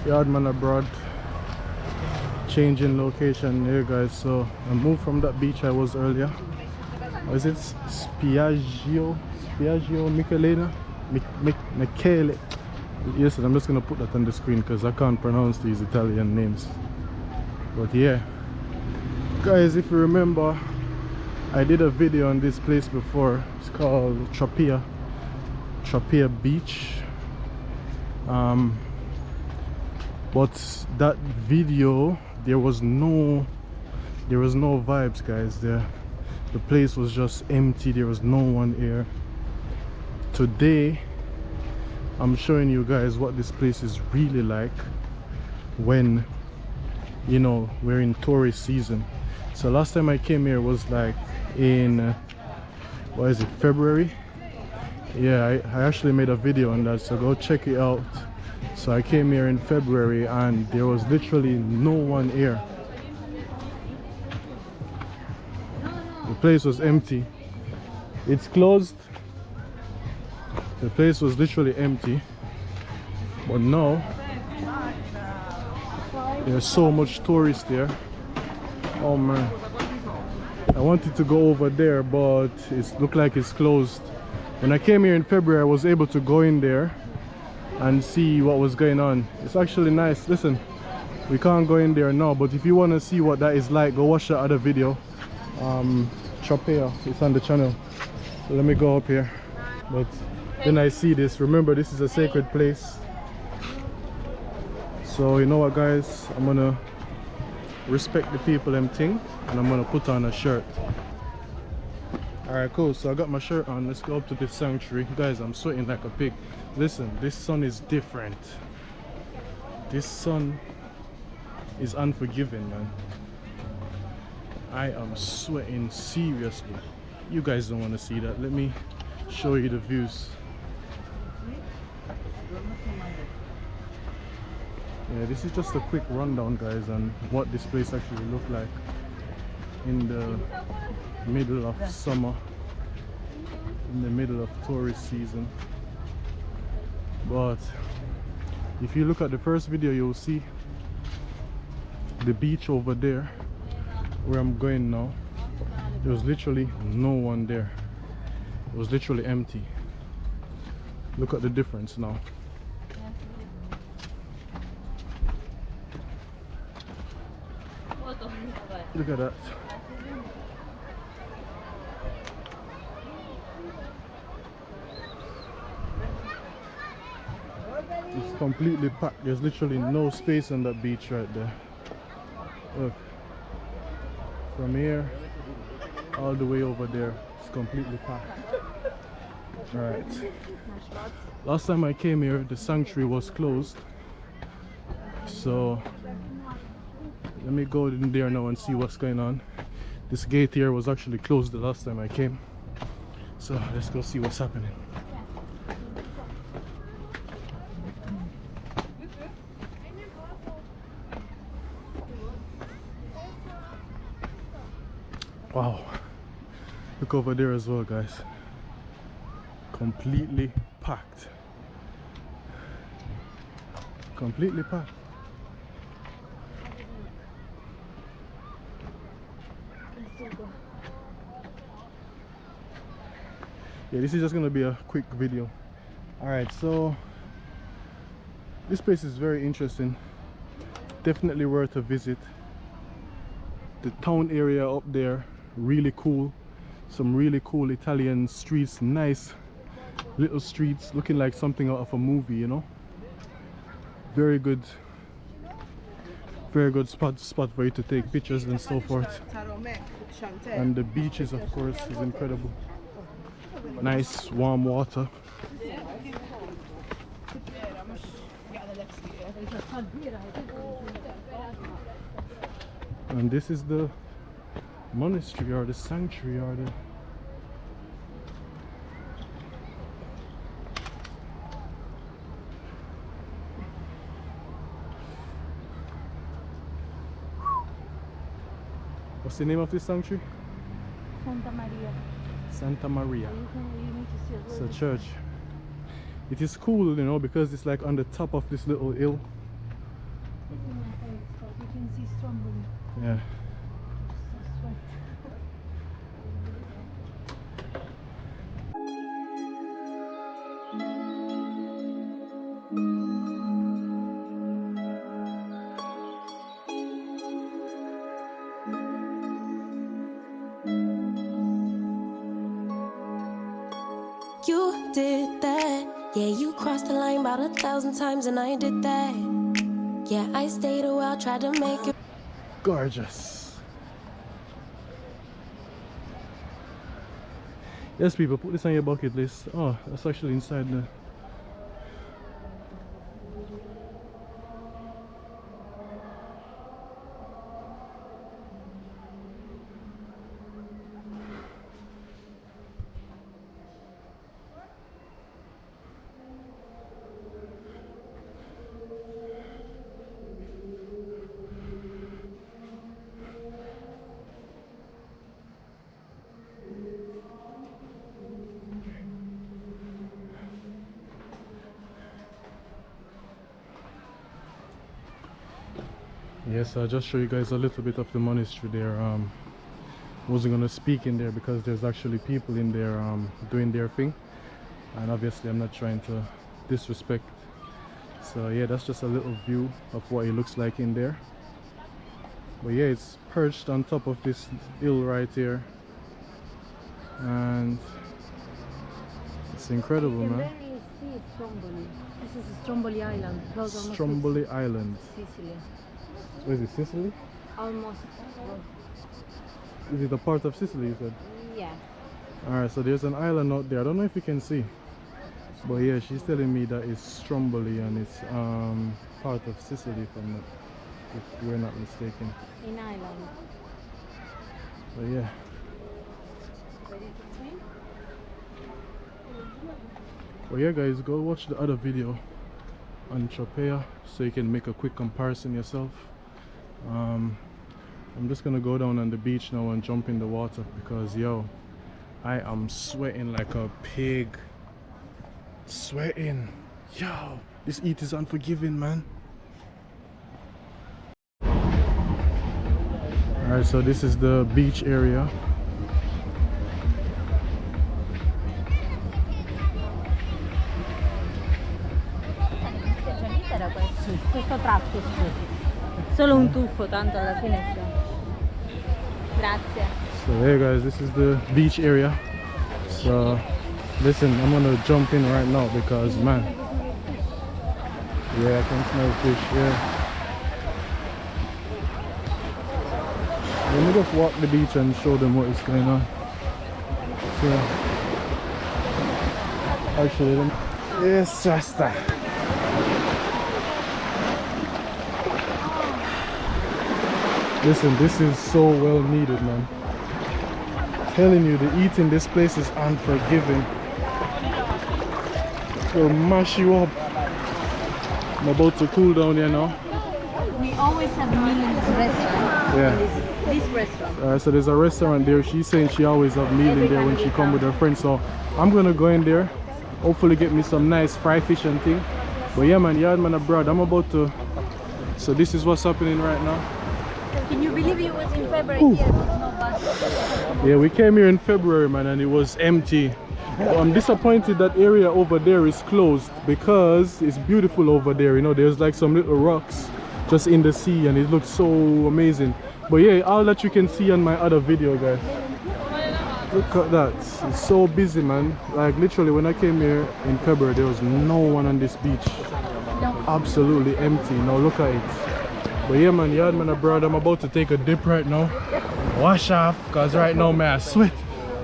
Yardman abroad, changing location here, guys. So I moved from that beach I was earlier. Was it Spiagio Michelena? Michele. Yes, I'm just gonna put that on the screen because I can't pronounce these Italian names. But yeah, guys, if you remember, I did a video on this place before. It's called Tropea Beach. But that video, there was no vibes, guys. The place was just empty. There was no one here. Today I'm showing you guys what this place is really like when, you know, we're in tourist season. So last time I came here was like in what is it, February? Yeah, I actually made a video on that, so go check it out. So I came here in February and there was literally no one here. The place was empty. It's closed. The place was literally empty. But now there's so much tourists there. Oh man, I wanted to go over there, but it looked like it's closed. When I came here in February, I was able to go in there and see what was going on. It's actually nice. Listen, we can't go in there now, but if you want to see what that is like, go watch the other video. Tropea, it's on the channel. So let me go up here. But then I see this. Remember, this is a sacred place. So you know what, guys, I'm gonna respect the people and thing, and I'm gonna put on a shirt. Alright, cool. So I got my shirt on. Let's go up to this sanctuary. Guys, I'm sweating like a pig. Listen, this sun is different. This sun is unforgiving, man. I am sweating seriously. You guys don't want to see that. Let me show you the views. Yeah, this is just a quick rundown, guys, on what this place actually looked like in the middle of summer, in the middle of tourist season. But if you look at the first video, you'll see the beach over there where I'm going now. There was literally no one there. It was literally empty. Look at the difference now. Look at that. It's completely packed. There's literally no space on that beach right there. Look, from here all the way over there, it's completely packed. All right, last time I came here, the sanctuary was closed, so let me go in there now and see what's going on. This gate here was actually closed the last time I came, so let's go see what's happening. Wow, look over there as well, guys. Completely packed. Completely packed. Yeah, this is just gonna be a quick video. All right, so this place is very interesting. Definitely worth a visit. The town area up there, really cool. Some really cool Italian streets, nice little streets, looking like something out of a movie, you know. Very good spot for you to take pictures and so forth. And the beaches, of course, is incredible. Nice warm water. And this is the monastery or the sanctuary or the what's the name of this sanctuary? Santa Maria. Santa Maria. You need to see It's a church. It is cool, you know, because it's like on the top of this little hill. It's in my face, but you can see Stromboli. Yeah. So sweat. You did that, yeah, you crossed the line about 1,000 times and I did that. Yeah, I stayed a while, tried to make it. Gorgeous. Yes, people, put this on your bucket list. Oh, that's actually inside the... Yes, I'll just show you guys a little bit of the monastery there. Wasn't gonna speak in there because there's actually people in there doing their thing, and obviously I'm not trying to disrespect. So yeah, that's just a little view of what it looks like in there. But yeah, it's perched on top of this hill right here, and it's incredible, You can man. barely see Stromboli. This is Stromboli Island. Close almost to Stromboli Island. Sicily. Where is it, Sicily? Almost. Is it a part of Sicily, you said? Yeah. Alright, so there's an island out there. I don't know if you can see, but yeah, she's telling me that it's Stromboli and it's part of Sicily, if we're not mistaken. In Ireland. But yeah. Ready to swim? Well, yeah, guys, go watch the other video on Tropea so you can make a quick comparison yourself. I'm just gonna go down on the beach now and jump in the water because yo, I am sweating like a pig. Sweating. Yo, this heat is unforgiving, man. Alright, so this is the beach area. Questo tratto, scusi. Solo un tuffo, tanto alla fine. Grazie. So hey guys, this is the beach area. So listen, I'm gonna jump in right now because man, yeah, I can smell fish. Yeah. Let me just walk the beach and show them what is going on. So actually, yes, sister. Listen, this is so well needed, man. Telling you, the heat in this place is unforgiving. It'll mash you up. I'm about to cool down here now. We always have meal in this restaurant. Yeah. This restaurant. So there's a restaurant there. She's saying she always have meal in there when she come with her friends. So I'm gonna go in there, hopefully get me some nice fried fish and thing. But yeah, man, yard man abroad. I'm about to. So this is what's happening right now. Can you believe it was in February here? There was no bus. Yeah, we came here in February, man, and it was empty. I'm disappointed that area over there is closed because it's beautiful over there. You know, there's like some little rocks just in the sea and it looks so amazing. But yeah, all that you can see on my other video, guys. Look at that. It's so busy, man. Like literally when I came here in February, there was no one on this beach. Absolutely empty. Now look at it. But yeah, man, yard man abroad. I'm about to take a dip right now. Wash off, cause right now, man, I sweat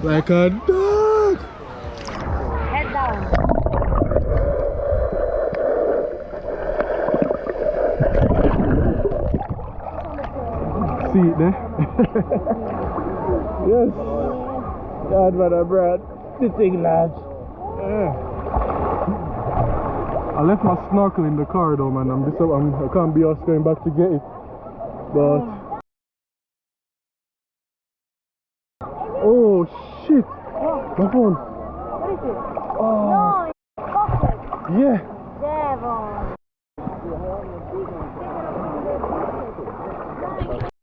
like a dog. Head down. See it there? Yes. Yard man abroad. The thing large. I left my snorkel in the car though, man. I can't be us going back to get it. But oh shit! My phone. What is it? Oh. No, it's chocolate. Yeah. Devil.